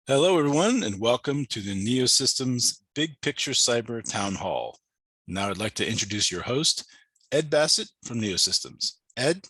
Hello, everyone, and welcome to the NeoSystems Big Picture Cyber Town Hall. Now I'd like to introduce your host, Ed Bassett from NeoSystems. Ed?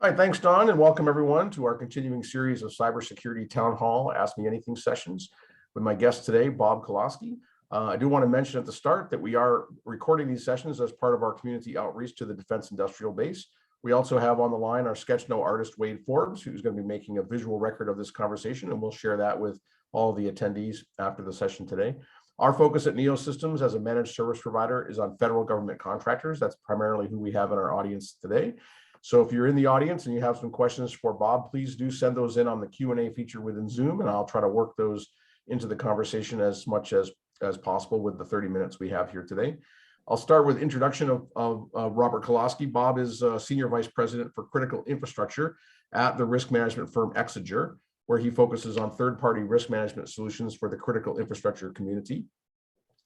Hi, thanks, Don, and welcome everyone to our continuing series of Cybersecurity Town Hall Ask Me Anything sessions with my guest today, Bob Kolasky. I do want to mention at the start that we are recording these sessions as part of our community outreach to the Defense Industrial Base. We also have on the line our sketch-note artist, Wade Forbes, who's going to be making a visual record of this conversation, and we'll share that with all the attendees after the session today. Our focus at NeoSystems as a managed service provider is on federal government contractors. That's primarily who we have in our audience today. So if you're in the audience and you have some questions for Bob, please do send those in on the Q&A feature within Zoom, and I'll try to work those into the conversation as much as possible with the 30 minutes we have here today. I'll start with introduction of Robert Kolasky. Bob is Senior Vice President for Critical Infrastructure at the risk management firm Exiger, where he focuses on third-party risk management solutions for the critical infrastructure community.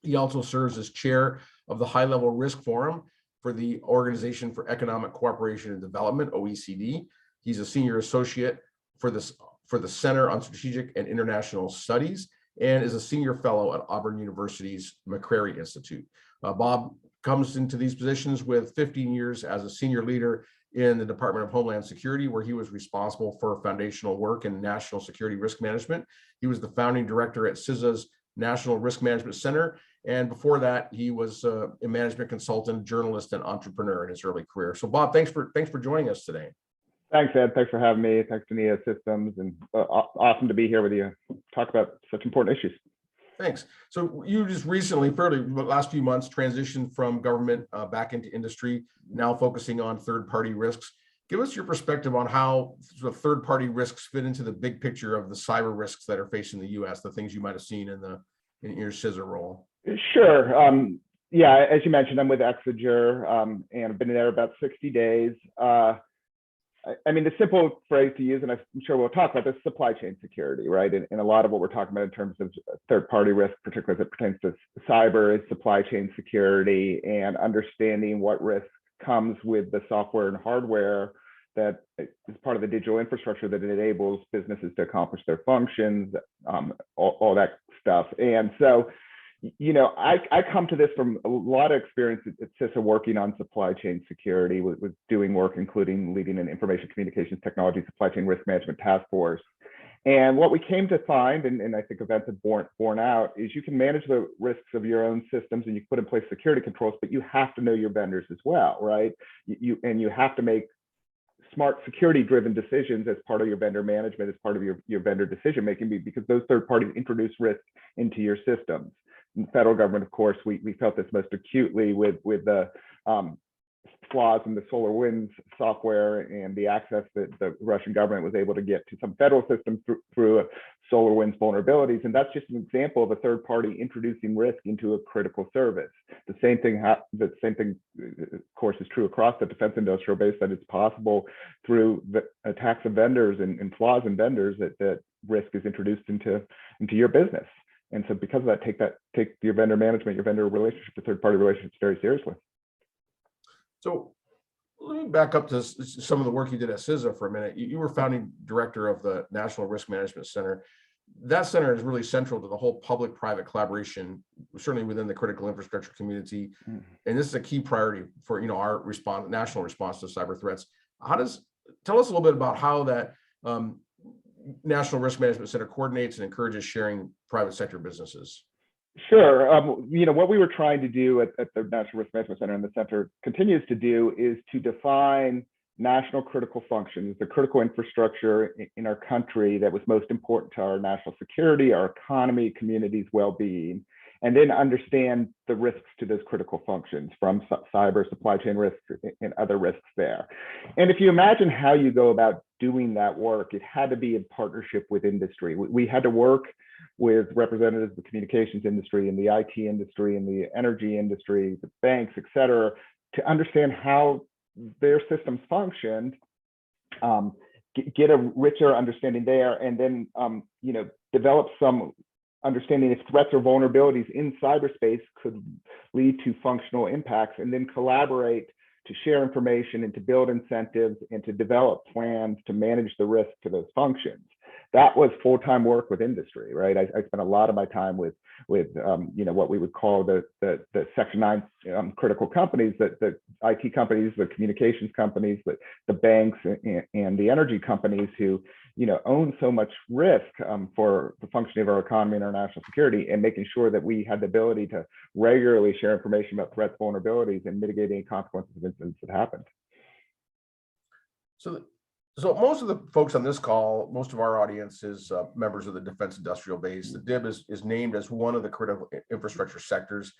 He also serves as chair of the High-Level Risk Forum for the Organization for Economic Cooperation and Development, OECD. He's a senior associate for the Center on Strategic and International Studies and is a senior fellow at Auburn University's McCrary Institute. Bob comes into these positions with 15 years as a senior leader in the Department of Homeland Security, where he was responsible for foundational work in national security risk management. He was the founding director at CISA's National Risk Management Center. And before that, he was a management consultant, journalist, and entrepreneur in his early career. So Bob, thanks for joining us today. Thanks, Ed. Thanks for having me. Thanks to NeoSystems, and awesome to be here with you. Talk about such important issues. Thanks. So you just recently, fairly the last few months, transitioned from government back into industry, now focusing on third-party risks. Give us your perspective on how sort of third-party risks fit into the big picture of the cyber risks that are facing the U.S., the things you might have seen in your CISA role. Sure. Yeah, as you mentioned, I'm with Exiger, and I've been there about 60 days. I mean, the simple phrase to use, and I'm sure we'll talk about this, supply chain security, right? And a lot of what we're talking about in terms of third-party risk, particularly as it pertains to cyber, is supply chain security and understanding what risk comes with the software and hardware that is part of the digital infrastructure that enables businesses to accomplish their functions, all that stuff. And so, you know, I come to this from a lot of experience at CISA working on supply chain security, with doing work, including leading an information communications technology supply chain risk management task force. And what we came to find, and I think events have borne out, is you can manage the risks of your own systems and you put in place security controls, but you have to know your vendors as well, right? You have to make smart security-driven decisions as part of your vendor management, as part of your vendor decision-making, because those third parties introduce risk into your systems. In the federal government, of course, we felt this most acutely with the flaws in the SolarWinds software and the access that the Russian government was able to get to some federal systems through SolarWinds vulnerabilities. And that's just an example of a third party introducing risk into a critical service. The same thing, of course, is true across the defense industrial base, that it's possible through the attacks of vendors and flaws in vendors that risk is introduced into your business. And so because of that, take your vendor management, your vendor relationship, your third-party relationships very seriously. So let me back up to some of the work you did at CISA for a minute. You were founding director of the National Risk Management Center. That center is really central to the whole public-private collaboration, certainly within the critical infrastructure community. Mm-hmm. And this is a key priority for our national response to cyber threats. Tell us a little bit about how that National Risk Management Center coordinates and encourages sharing private sector businesses. Sure. What we were trying to do at the National Risk Management Center, and the center continues to do, is to define national critical functions, the critical infrastructure in our country that was most important to our national security, our economy, communities' well-being, and then understand the risks to those critical functions, from cyber, supply chain risks, and other risks there. And if you imagine how you go about doing that work, it had to be in partnership with industry. We had to work with representatives of the communications industry and the IT industry and the energy industry, the banks, et cetera, to understand how their systems functioned, get a richer understanding there, and then develop some understanding if threats or vulnerabilities in cyberspace could lead to functional impacts, and then collaborate to share information and to build incentives and to develop plans to manage the risk to those functions. that was full-time work with industry, right? I spent a lot of my time with what we would call the Section 9 critical companies, the IT companies, the communications companies, the banks and the energy companies who own so much risk for the functioning of our economy and our national security, and making sure that we had the ability to regularly share information about threats, vulnerabilities, and mitigating consequences of incidents that happened. So most of the folks on this call, most of our audience is members of the defense industrial base. The DIB is named as one of the critical infrastructure sectors.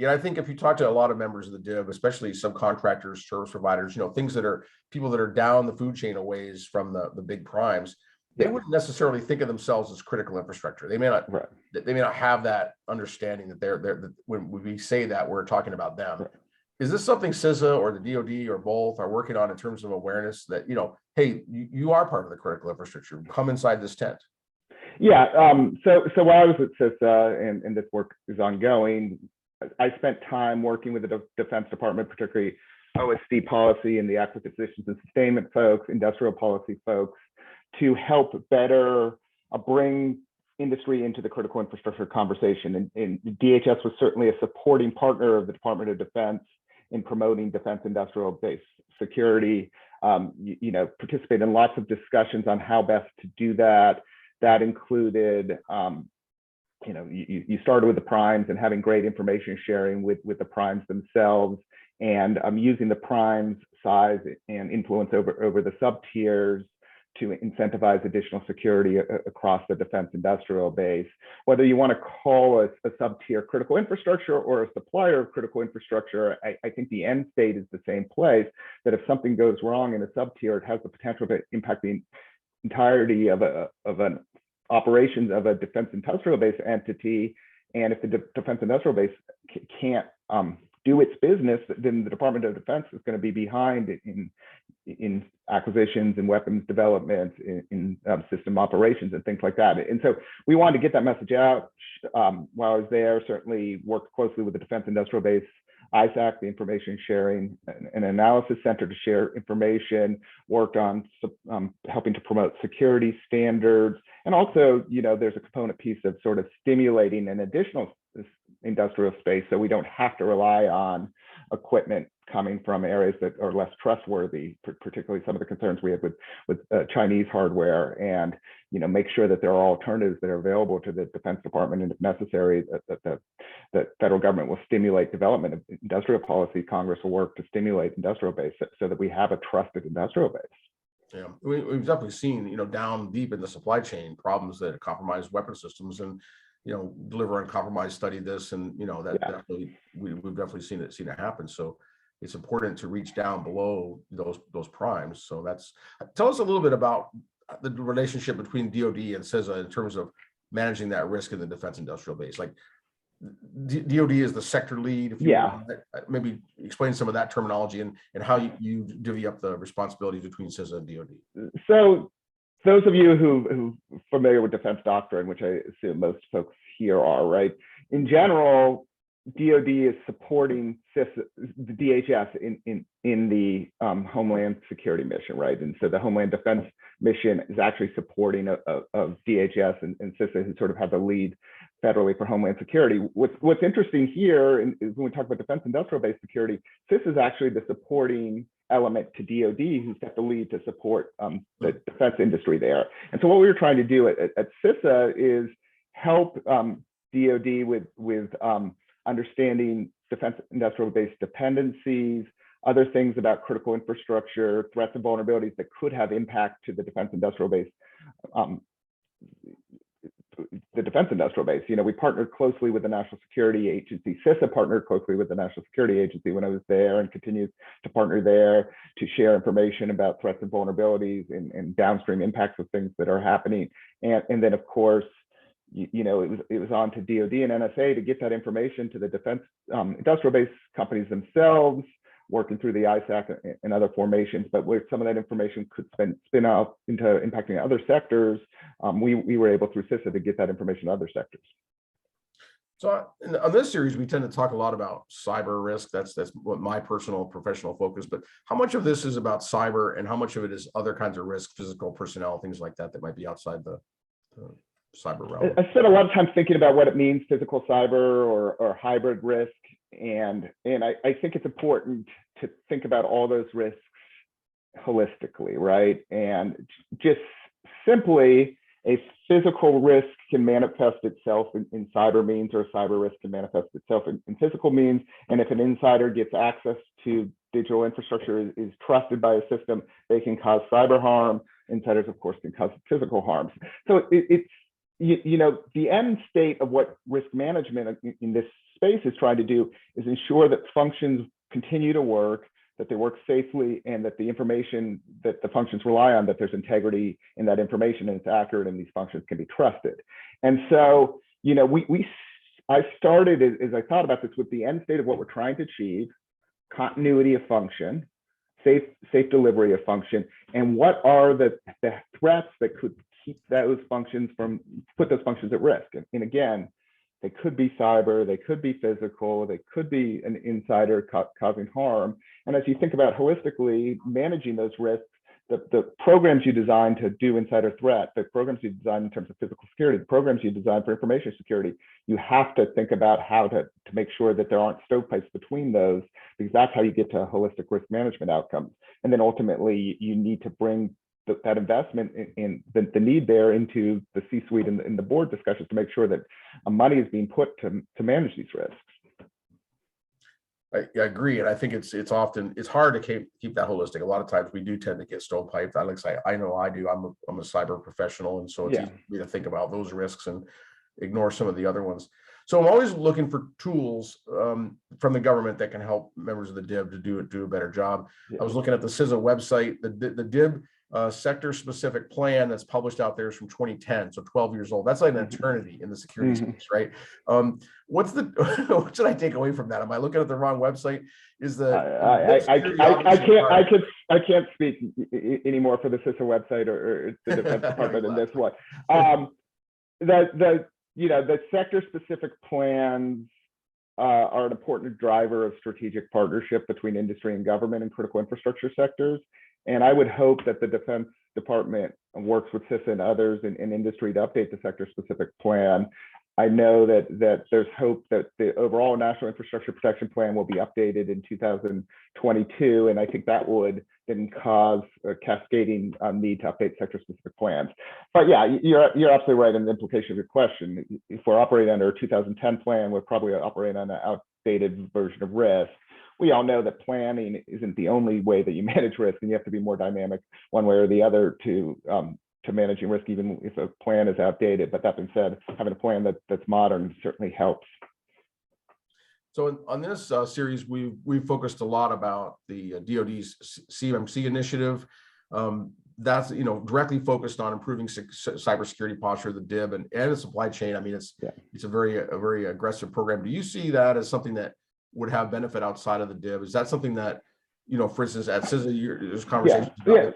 I think if you talk to a lot of members of the DIB, especially subcontractors, service providers, things that are people that are down the food chain a ways from the big primes, they wouldn't necessarily think of themselves as critical infrastructure. They may not, they may not have that understanding that when we say that, we're talking about them. Right. Is this something CISA or the DoD or both are working on in terms of awareness that, hey, you are part of the critical infrastructure, come inside this tent? Yeah, so while I was at CISA and this work is ongoing, I spent time working with the Defense Department, particularly OSD policy and the acquisitions and sustainment folks, industrial policy folks, to help better bring industry into the critical infrastructure conversation. And DHS was certainly a supporting partner of the Department of Defense in promoting defense industrial base security, participate in lots of discussions on how best to do that. That included, you started with the primes and having great information sharing with the primes themselves, and using the primes size and influence over the sub tiers to incentivize additional security across the defense industrial base. Whether you want to call a sub-tier critical infrastructure or a supplier of critical infrastructure, I think the end state is the same place, that if something goes wrong in a sub-tier, it has the potential to impact the entirety of an operations of a defense industrial base entity. And if the defense industrial base can't do its business, then the Department of Defense is going to be behind in acquisitions and weapons development, in system operations and things like that. And so we wanted to get that message out. While I was there, certainly worked closely with the Defense Industrial Base, ISAC, the Information Sharing and Analysis Center, to share information, worked on helping to promote security standards. And also, there's a component piece of sort of stimulating an additional industrial space, so we don't have to rely on equipment coming from areas that are less trustworthy, particularly some of the concerns we have with Chinese hardware, and make sure that there are alternatives that are available to the Defense Department, and if necessary, that the federal government will stimulate development of industrial policy. Congress will work to stimulate industrial base so that we have a trusted industrial base. Yeah, we've definitely seen, down deep in the supply chain, problems that compromise weapon systems, and Deliver Uncompromised studied this, and that definitely we've definitely seen it happen. So it's important to reach down below those primes. So tell us a little bit about the relationship between DoD and CISA in terms of managing that risk in the defense industrial base. Like DoD is the sector lead. Maybe explain some of that terminology and how you divvy up the responsibilities between CISA and DoD. So those of you who are familiar with defense doctrine, which I assume most folks here are, right? In general, DoD is supporting CISA, the DHS in the Homeland Security mission, right? And so the Homeland Defense mission is actually supporting of DHS and CISA, who sort of have the lead federally for Homeland Security. What's interesting here is when we talk about defense industrial base security, CISA is actually the supporting element to DoD, who's got the lead to support the defense industry there. And so what we were trying to do at CISA is help DoD with understanding defense industrial base dependencies, other things about critical infrastructure, threats and vulnerabilities that could have impact to the defense industrial base. We partnered closely with the National Security Agency. CISA partnered closely with the National Security Agency when I was there, and continues to partner there to share information about threats and vulnerabilities and downstream impacts of things that are happening. And then, of course, it was on to DoD and NSA to get that information to the defense industrial base companies themselves, working through the ISAC and other formations. But where some of that information could spin out into impacting other sectors, we were able through CISA to get that information to other sectors. So on this series, we tend to talk a lot about cyber risk. That's what my personal professional focus. But how much of this is about cyber, and how much of it is other kinds of risk, physical, personnel, things like that might be outside cyber realm? I spent a lot of time thinking about what it means, physical cyber or hybrid risk. And I think it's important to think about all those risks holistically, right? And just simply, a physical risk can manifest itself in cyber means, or a cyber risk can manifest itself in physical means. And if an insider gets access to digital infrastructure, is trusted by a system, they can cause cyber harm. Insiders, of course, can cause physical harms. So it's, the end state of what risk management in this space is trying to do is ensure that functions continue to work, that they work safely, and that the information that the functions rely on, that there's integrity in that information and it's accurate and these functions can be trusted. And so, I started, as I thought about this, with the end state of what we're trying to achieve: continuity of function, safe delivery of function, and what are the threats that could keep those functions put those functions at risk. And again, they could be cyber, they could be physical, they could be an insider causing harm. And as you think about holistically managing those risks, the programs you design to do insider threat, the programs you design in terms of physical security, the programs you design for information security, you have to think about how to make sure that there aren't stovepipes between those, because that's how you get to holistic risk management outcomes. And then ultimately, you need to bring that investment in the need there into the C-suite and the board discussions to make sure that money is being put to manage these risks. I agree, and I think it's hard to keep that holistic. A lot of times we do tend to get stovepiped. I like to say, I know I do. I'm a cyber professional, and so it's easy for me to think about those risks and ignore some of the other ones. So I'm always looking for tools from the government that can help members of the DIB to do a better job. I was looking at the CISA website. The DIB sector-specific plan that's published out there is from 2010, so 12 years old. That's like an eternity in the security space, right? What should I take away from that? Am I looking at the wrong website? Is the I can't speak anymore for the CISA website or the Defense Department in this one. The sector-specific plans are an important driver of strategic partnership between industry and government in critical infrastructure sectors. And I would hope that the Defense Department works with CISA and others in industry to update the sector-specific plan. I know that there's hope that the overall National Infrastructure Protection Plan will be updated in 2022, and I think that would then cause a cascading need to update sector-specific plans. But yeah, you're absolutely right in the implication of your question. If we're operating under a 2010 plan, we're probably operating on an outdated version of risk. We all know that planning isn't the only way that you manage risk, and you have to be more dynamic one way or the other to managing risk, even if a plan is outdated. But that being said, having a plan that's modern certainly helps. So on this series, we've focused a lot about the DoD's CMMC initiative. That's directly focused on improving cybersecurity posture of the DIB and the supply chain. I mean, it's a very aggressive program. Do you see that as something that would have benefit outside of the DIB? Is that something that, for instance, at CISA, there's conversations about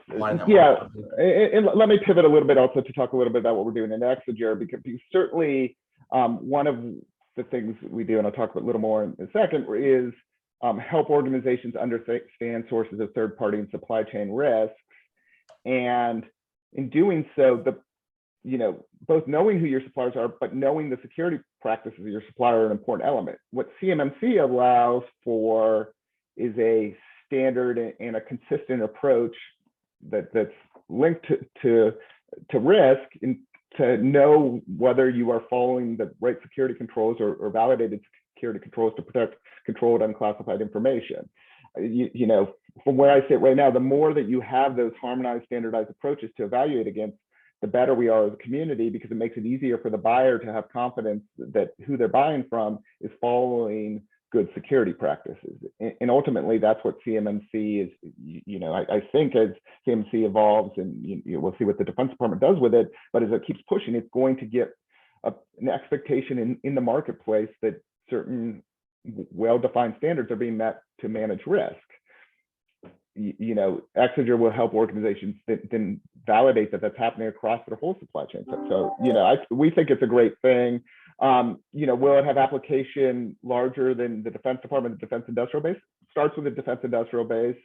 and let me pivot a little bit also to talk a little bit about what we're doing in Exiger, because certainly one of the things we do, and I'll talk a little more in a second, is help organizations understand sources of third-party and supply chain risks. And in doing so, both knowing who your suppliers are, but knowing the security practices of your supplier are an important element. What CMMC allows for is a standard and a consistent approach that's linked to risk, and to know whether you are following the right security controls or validated security controls to protect controlled unclassified information. From where I sit right now, the more that you have those harmonized, standardized approaches to evaluate against, the better we are as a community, because it makes it easier for the buyer to have confidence that who they're buying from is following good security practices. And ultimately, that's what CMMC is. I think as CMMC evolves, and we'll see what the Defense Department does with it, but as it keeps pushing, it's going to get an expectation in the marketplace that certain well-defined standards are being met to manage risk. Exiger will help organizations then validate that that's happening across their whole supply chain. So, we think it's a great thing. Will it have application larger than the Defense Department, the Defense Industrial Base? Starts with the Defense Industrial Base.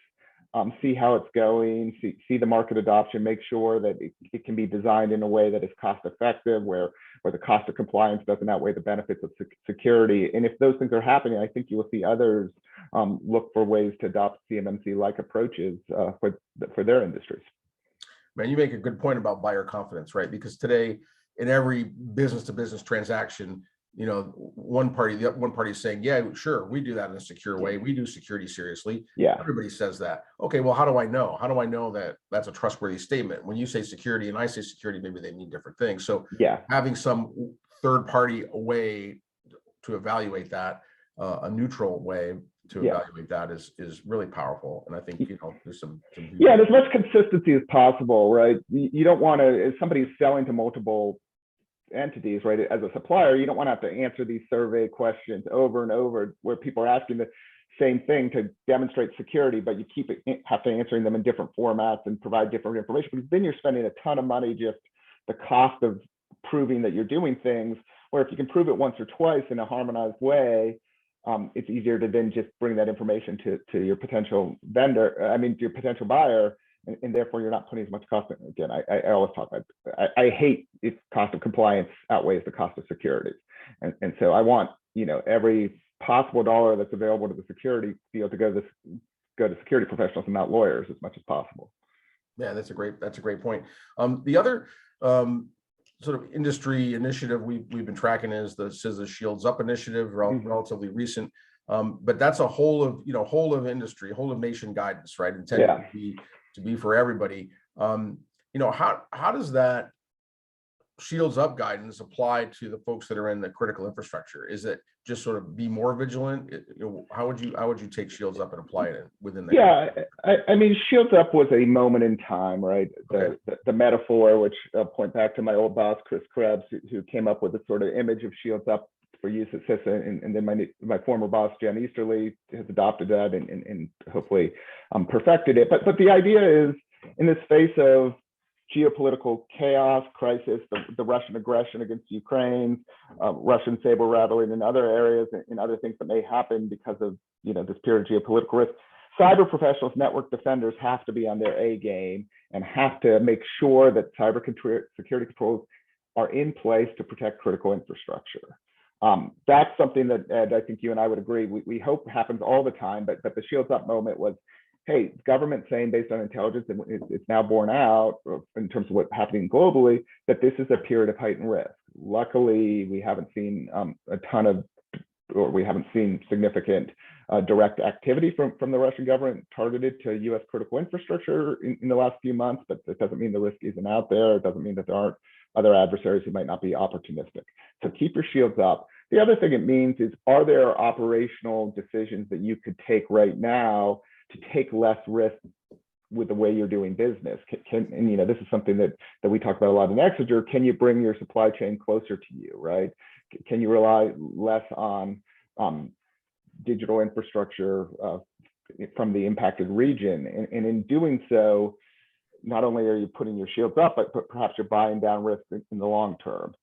see how it's going, see the market adoption, make sure that it can be designed in a way that is cost effective, where the cost of compliance doesn't outweigh the benefits of security. And if those things are happening, I think you will see others look for ways to adopt CMMC-like approaches for their industries. Man, you make a good point about buyer confidence, right? Because today, in every business-to-business transaction, you know, one party is saying, yeah, sure, we do that in a secure way. We do security seriously. Yeah. Everybody says that. Okay, well, how do I know? How do I know that that's a trustworthy statement? When you say security and I say security, maybe they mean different things. So yeah, having some third party way to evaluate that, a neutral way to evaluate that is really powerful. And I think, you know, there's some yeah, and as much consistency as possible, right? You don't want to, if somebody's selling to multiple entities, right, as a supplier, you don't want to have to answer these survey questions over and over where people are asking the same thing to demonstrate security, but you have to answering them in different formats and provide different information, because then you're spending a ton of money just the cost of proving that you're doing things, where if you can prove it once or twice in a harmonized way, it's easier to then just bring that information to your potential vendor, to your potential buyer, and therefore you're not putting as much cost in. Again, I always talk about, I hate if cost of compliance outweighs the cost of security. And so I want, you know, every possible dollar that's available to the security field to go to security professionals and not lawyers as much as possible. Yeah, that's a great point. The other sort of industry initiative we've been tracking is the CISA Shields Up initiative, relatively recent. But that's a whole of industry, whole of nation guidance, right? Intended to be for everybody. You know, how does that Shields Up guidance apply to the folks that are in the critical infrastructure? Is it just sort of be more vigilant? How would you take Shields Up and apply it within the? Yeah, I mean, Shields Up was a moment in time, right? The metaphor, which I'll point back to my old boss, Chris Krebs, who came up with the sort of image of Shields Up for use at CISA, and then my former boss, Jen Easterly, has adopted that and hopefully perfected it. But the idea is, in this face of geopolitical chaos, crisis, the Russian aggression against Ukraine, Russian saber rattling in other areas, and other things that may happen because of, you know, this period of geopolitical risk, cyber professionals, network defenders have to be on their A game and have to make sure that cyber security controls are in place to protect critical infrastructure. That's something that, Ed, I think you and I would agree, we hope happens all the time, but the Shields Up moment was, hey, government saying based on intelligence, and it's now borne out in terms of what's happening globally, that this is a period of heightened risk. Luckily, we haven't seen we haven't seen significant direct activity from the Russian government targeted to U.S. critical infrastructure in the last few months, but it doesn't mean the risk isn't out there. It doesn't mean that there aren't other adversaries who might not be opportunistic. So keep your shields up. The other thing it means is, are there operational decisions that you could take right now to take less risk with the way you're doing business? And you know, this is something that we talk about a lot in Exiger. Can you bring your supply chain closer to you, right? Can you rely less on digital infrastructure from the impacted region? And in doing so, not only are you putting your shields up, but perhaps you're buying down risk in the long term.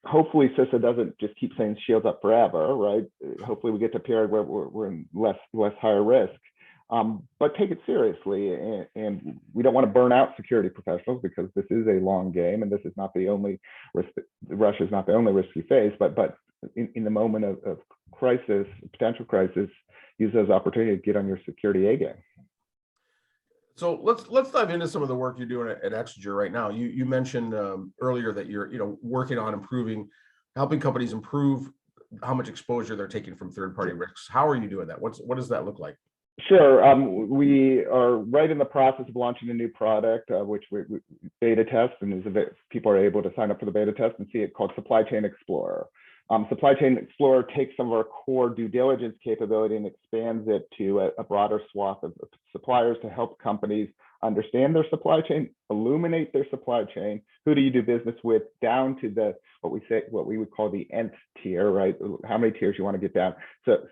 Hopefully CISA doesn't just keep saying shields up forever, right? Hopefully we get to a period where we're in less higher risk, but take it seriously. And we don't want to burn out security professionals, because this is a long game, and this is not the only risk. Russia is not the only risk you face, but in the moment of crisis, potential crisis, use those opportunities to get on your security A game. So let's dive into some of the work you're doing at Exiger right now. You mentioned earlier that you're working on helping companies improve how much exposure they're taking from third-party risks. How are you doing that? What does that look like? Sure. We are right in the process of launching a new product, which we beta test, and people are able to sign up for the beta test and see it, called Supply Chain Explorer. Supply Chain Explorer takes some of our core due diligence capability and expands it to a broader swath of suppliers to help companies understand their supply chain, illuminate their supply chain. Who do you do business with, down to what we would call the nth tier, right? How many tiers you want to get down.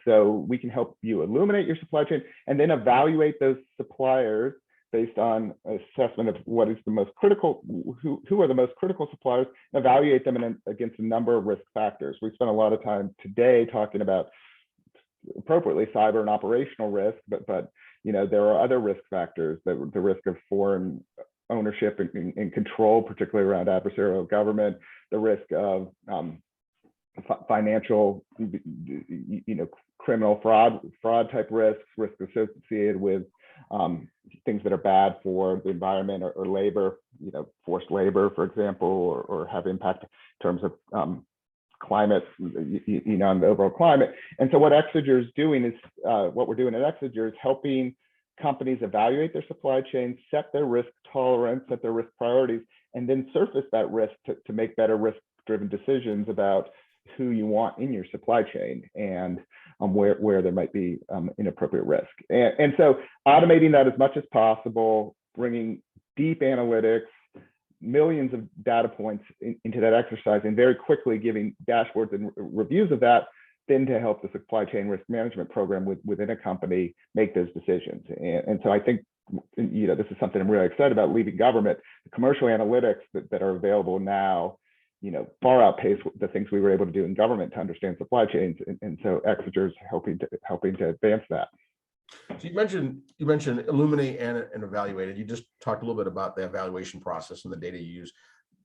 So we can help you illuminate your supply chain and then evaluate those suppliers based on assessment of what is the most critical, who are the most critical suppliers, evaluate them against a number of risk factors. We spent a lot of time today talking about, appropriately, cyber and operational risk, but there are other risk factors, the risk of foreign ownership and control, particularly around adversarial government, the risk of financial, criminal fraud type risks associated with things that are bad for the environment or labor, forced labor, for example, or have impact in terms of climate, on the overall climate. And so what Exiger is doing is, what we're doing at Exiger is helping companies evaluate their supply chain, set their risk tolerance, set their risk priorities, and then surface that risk to make better risk-driven decisions about who you want in your supply chain and where there might be inappropriate risk. And so automating that as much as possible, bringing deep analytics, millions of data points into that exercise, and very quickly giving dashboards and reviews of that, then to help the supply chain risk management program within a company make those decisions. And so I think, this is something I'm really excited about, leaving government. The commercial analytics that are available now, far outpace the things we were able to do in government to understand supply chains. And so Exiger is helping to advance that. So you mentioned illuminate and evaluate, and you just talked a little bit about the evaluation process and the data you use.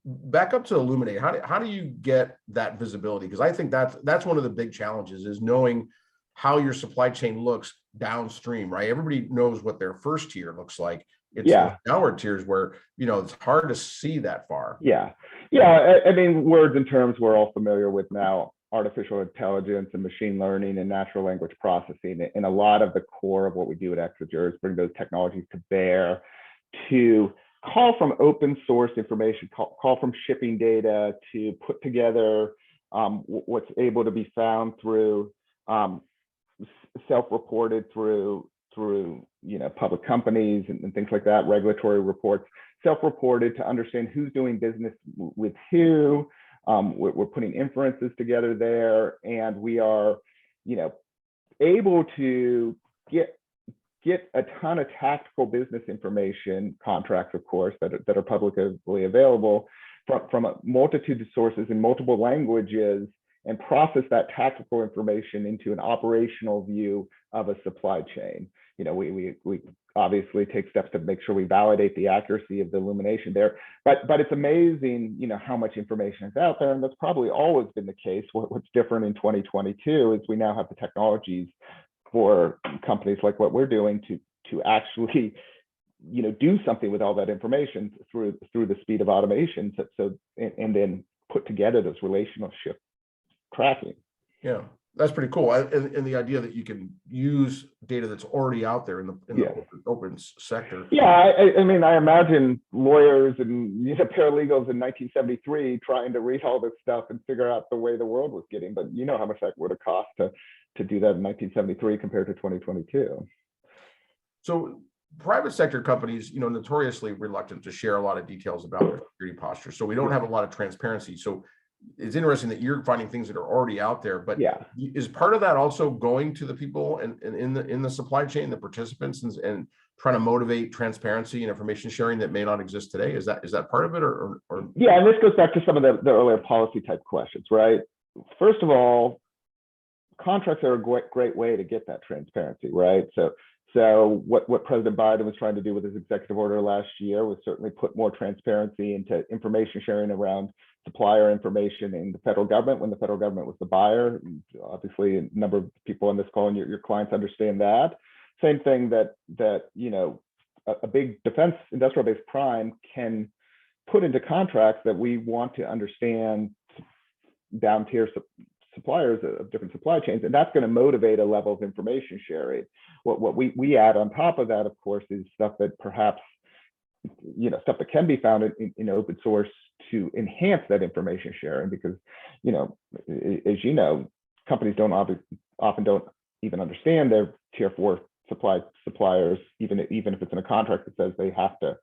Back up to illuminate, how do you get that visibility? Because I think that's one of the big challenges, is knowing how your supply chain looks downstream, right? Everybody knows what their first tier looks like. It's the downward tiers where, it's hard to see that far. Yeah. I mean, words and terms we're all familiar with now: artificial intelligence and machine learning and natural language processing. And a lot of the core of what we do at Exiger is bring those technologies to bear to call from open source information, call from shipping data, to put together what's able to be found through self-reported through public companies and things like that, regulatory reports, self-reported to understand who's doing business with who. We're putting inferences together there, and we are, able to get a ton of tactical business information, contracts, of course, that are publicly available from a multitude of sources in multiple languages, and process that tactical information into an operational view of a supply chain. We obviously take steps to make sure we validate the accuracy of the illumination there, but it's amazing, how much information is out there, and that's probably always been the case. What's different in 2022 is we now have the technologies for companies like what we're doing to actually, do something with all that information through the speed of automation. And then put together those relationship tracking. Yeah, that's pretty cool. And the idea that you can use data that's already out there in the open sector. Yeah, I mean, I imagine lawyers and paralegals in 1973 trying to read all this stuff and figure out the way the world was getting. But how much that would have cost to do that in 1973 compared to 2022. So private sector companies, notoriously reluctant to share a lot of details about their security posture. So we don't have a lot of transparency. So it's interesting that you're finding things that are already out there, but is part of that also going to the people and in the supply chain, the participants, and trying to motivate transparency and information sharing that may not exist today? Is that part of it, or? Yeah, and this goes back to some of the earlier policy type questions, right? First of all, contracts are a great way to get that transparency, right? So what President Biden was trying to do with his executive order last year was certainly put more transparency into information sharing around supplier information in the federal government, when the federal government was the buyer. Obviously, a number of people on this call and your clients understand that. Same thing that a big defense industrial base prime can put into contracts that we want to understand down tier suppliers of different supply chains, and that's going to motivate a level of information sharing. What we add on top of that, of course, is stuff that perhaps stuff that can be found in open source to enhance that information sharing, because as companies often don't even understand their tier 4 suppliers, even if it's in a contract that says they have to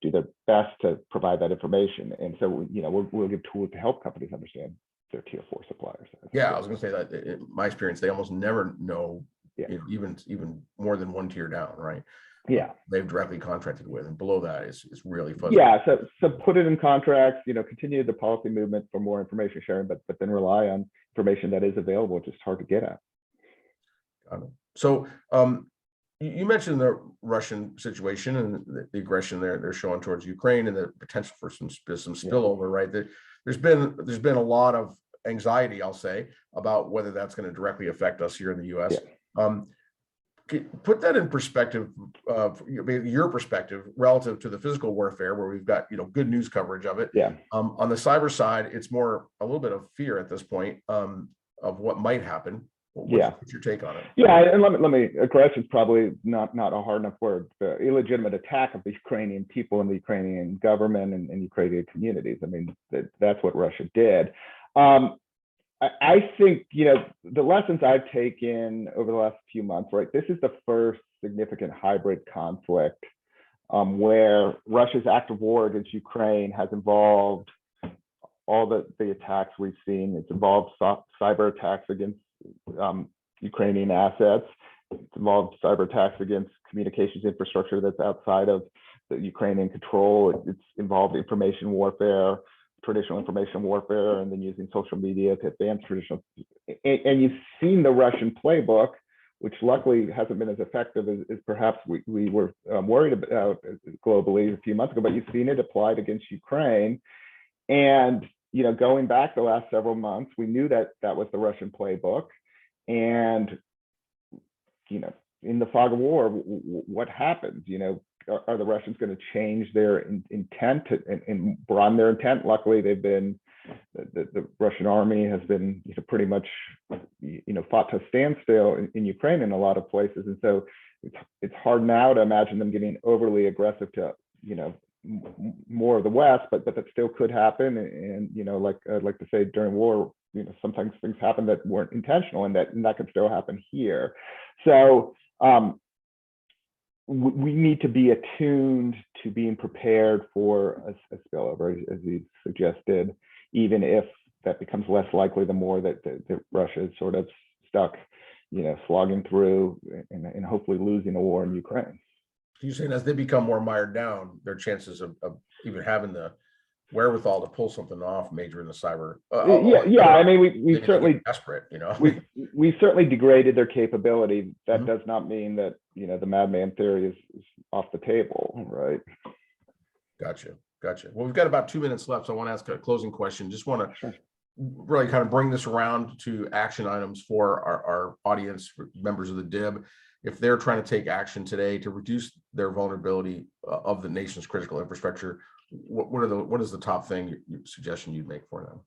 do their best to provide that information. And so we'll give tools to help companies understand their tier 4 suppliers. Yeah, I was going to say that in my experience, they almost never know, even more than one tier down, right? Yeah, they've directly contracted with, and below that is really fuzzy. Yeah, so put it in contracts. Continue the policy movement for more information sharing, but then rely on information that is available, just hard to get at. Got it. So You mentioned the Russian situation and the aggression they're showing towards Ukraine and the potential for some spillover, right? There's been a lot of anxiety, I'll say, about whether that's going to directly affect us here in the U.S. Put that in perspective, your perspective relative to the physical warfare, where we've got good news coverage of it. On the cyber side, it's more a little bit of fear at this point of what might happen. What's your take on it? And let me aggression is probably not a hard enough word. The illegitimate attack of the Ukrainian people and the Ukrainian government and Ukrainian communities. I mean, that's what Russia did. I think, the lessons I've taken over the last few months, right? This is the first significant hybrid conflict where Russia's active war against Ukraine has involved all the attacks we've seen. It's involved cyber attacks against Ukrainian assets. It's involved cyber attacks against communications infrastructure that's outside of the Ukrainian control. It's involved information warfare, traditional information warfare, and then using social media to advance traditional. And you've seen the Russian playbook, which luckily hasn't been as effective as perhaps we were worried about globally a few months ago, but you've seen it applied against Ukraine. And going back the last several months, we knew that was the Russian playbook. And in the fog of war, what happens? Are the Russians going to change their intent and broaden their intent? Luckily, they've been the Russian army has been pretty much fought to a standstill in Ukraine in a lot of places, and so it's hard now to imagine them getting overly aggressive to more of the West, but that still could happen. And like I'd like to say, during war, sometimes things happen that weren't intentional, and that could still happen here. So we need to be attuned to being prepared for a spillover, as you suggested, even if that becomes less likely the more that Russia is sort of stuck, slogging through and hopefully losing the war in Ukraine. You're saying as they become more mired down, their chances of even having the wherewithal to pull something off major in the cyber. I mean, we certainly desperate, we certainly degraded their capability. That does not mean that the madman theory is off the table, right? Gotcha. Well, we've got about 2 minutes left, so I want to ask a closing question. Just want to really kind of bring this around to action items for our audience, members of the DIB. If they're trying to take action today to reduce their vulnerability of the nation's critical infrastructure, what is the top suggestion you'd make for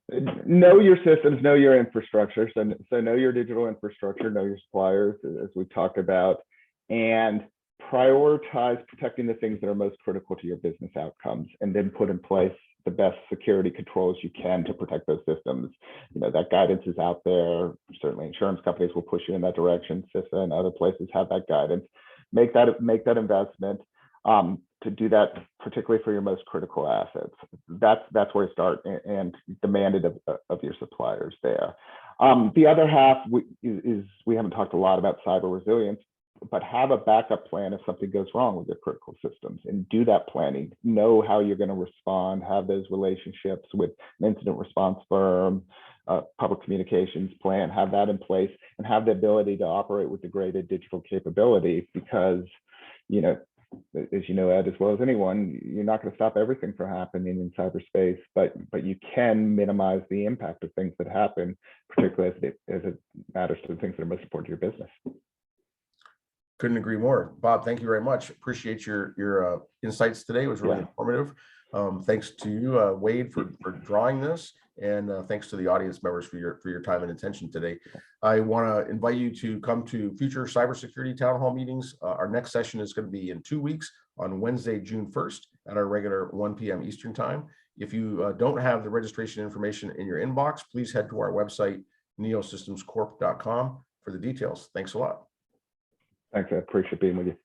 them? Know your systems, know your infrastructure. So know your digital infrastructure, know your suppliers, as we talked about, and prioritize protecting the things that are most critical to your business outcomes, and then put in place the best security controls you can to protect those systems. That guidance is out there. Certainly insurance companies will push you in that direction. CISA and other places have that guidance. Make that investment to do that, particularly for your most critical assets. That's where you start, and demanded of your suppliers there. The other half is we haven't talked a lot about cyber resilience, but have a backup plan if something goes wrong with your critical systems, and do that planning. Know how you're going to respond, have those relationships with an incident response firm, public communications plan, have that in place, and have the ability to operate with degraded digital capability, because, as you know, Ed, as well as anyone, you're not going to stop everything from happening in cyberspace, but you can minimize the impact of things that happen, particularly as it matters to the things that are most important to your business. Couldn't agree more. Bob, thank you very much. Appreciate your insights today. It was really informative. Thanks to you, Wade, for drawing this, and thanks to the audience members for your time and attention today. I want to invite you to come to future cybersecurity town hall meetings. Our next session is going to be in 2 weeks on Wednesday, June 1st at our regular 1 p.m. Eastern time. If you don't have the registration information in your inbox, please head to our website, neosystemscorp.com, for the details. Thanks a lot. Thanks. I appreciate being with you.